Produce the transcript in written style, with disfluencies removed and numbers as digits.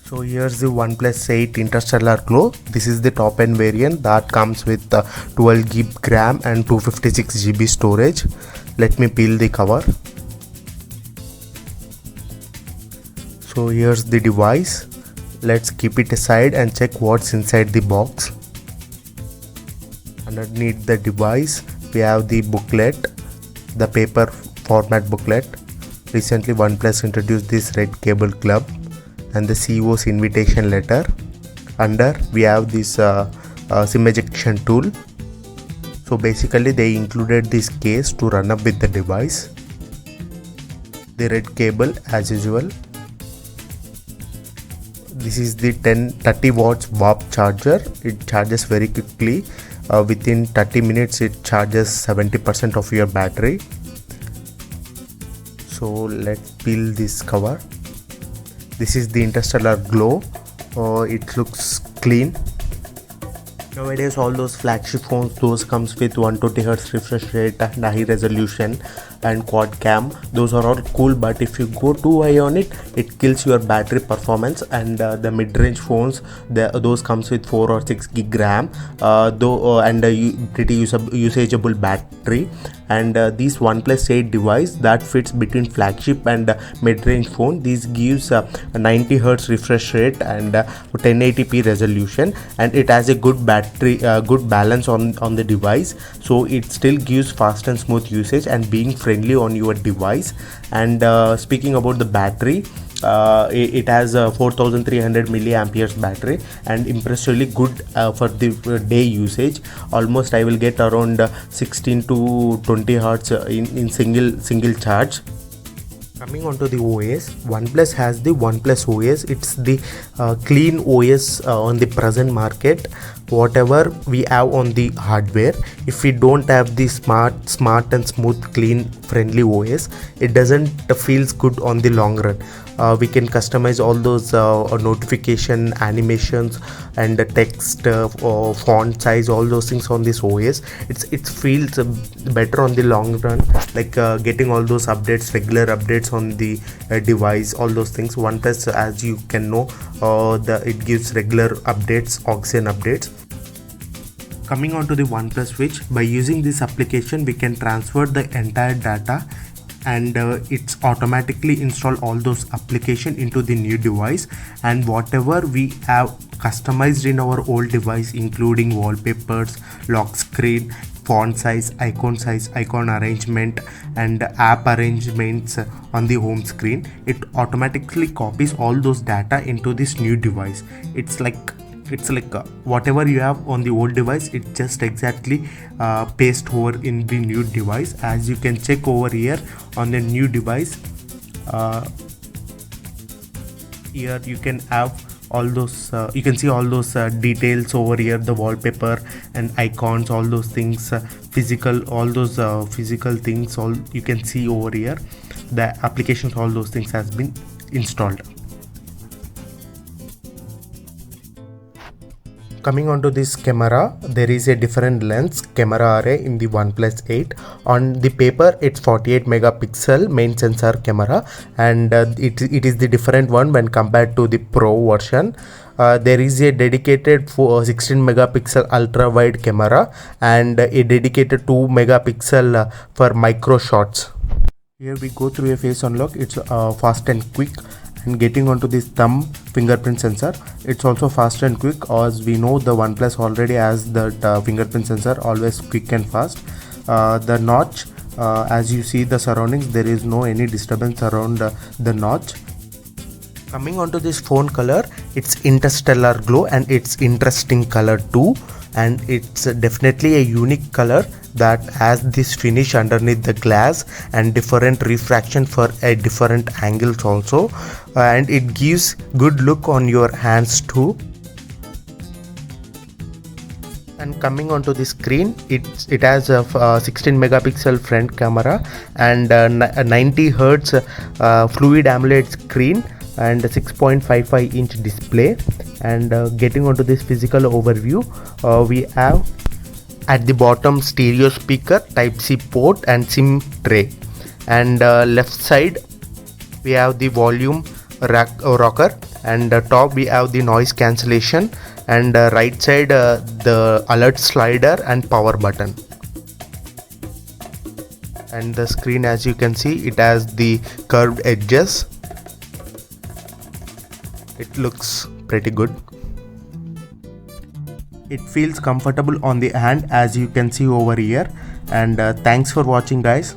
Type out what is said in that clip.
So here's the OnePlus 8 Interstellar Glow. This is the top end variant that comes with 12 GB RAM and 256 GB storage. Let me peel the cover. So here's the device. Let's keep it aside and check what's inside the box. Underneath the device we have the booklet, the paper format booklet. Recently OnePlus introduced this red cable club and the CEO's invitation letter. Under we have this SIM ejection tool. So basically they included this case to run up with the device. The red cable as usual. This is the 30 watts warp charger. It charges very quickly. Within 30 minutes it charges 70% of your battery. So let's peel this cover. This is the Interstellar Glow. It looks clean. Nowadays all those flagship phones, those comes with 120Hz refresh rate and high resolution and quad cam. Those are all cool, but if you go too high on it, it kills your battery performance. And the mid-range phones, those comes with 4 or 6 gig RAM, and pretty usageable battery. And this OnePlus 8 device that fits between flagship and mid-range phone, this gives 90Hz refresh rate and 1080p resolution, and it has a good battery, good balance on the device. So it still gives fast and smooth usage and being friendly on your device. And speaking about the battery, it has a 4300 milliamperes battery and impressively good for the day usage. Almost I will get around 16 to 20 Hz in single charge. Coming on to the OS, OnePlus has the OnePlus OS. It's the clean OS on the present market. Whatever we have on the hardware, if we don't have the smart and smooth, clean, friendly OS, it doesn't feels good on the long run. We can customize all those notification animations and the text, font size, all those things on this OS. It feels better on the long run, like getting all those updates, regular updates on the device, all those things. OnePlus, as you can know, it gives regular updates, Oxygen updates. Coming on to the OnePlus Switch, by using this application we can transfer the entire data, and it's automatically install all those application into the new device. And whatever we have customized in our old device, including wallpapers, lock screen, font size, icon arrangement, and app arrangements on the home screen, it automatically copies all those data into this new device. It's like whatever you have on the old device, it just exactly paste over in the new device. As you can check over here on the new device, here you can have all those you can see all those details over here, the wallpaper and icons, all those things, all those physical things, all you can see over here. The applications, all those things has been installed. Coming on to this camera, there is a different lens camera array in the OnePlus 8. On the paper, it's 48 megapixel main sensor camera, and it is the different one when compared to the Pro version. There is a dedicated 16 megapixel ultra wide camera and a dedicated 2 megapixel for micro shots. Here we go through a face unlock. It's fast and quick. And getting onto this thumb fingerprint sensor, it's also fast and quick, as we know the OnePlus already has that fingerprint sensor, always quick and fast. The notch, as you see the surroundings, there is no any disturbance around the notch. Coming onto this phone color, it's Interstellar Glow, and it's interesting color too, and it's definitely a unique color that has this finish underneath the glass and different refraction for a different angles also, and it gives good look on your hands too. And coming onto the screen, it has a 16 megapixel front camera and a 90 Hz fluid AMOLED screen and a 6.55 inch display. And getting onto this physical overview, we have at the bottom stereo speaker, Type-C port and SIM tray, and left side we have the volume rocker and top we have the noise cancellation, and right side the alert slider and power button. And the screen, as you can see, it has the curved edges. It looks pretty good. It feels comfortable on the hand, as you can see over here. And thanks for watching, guys.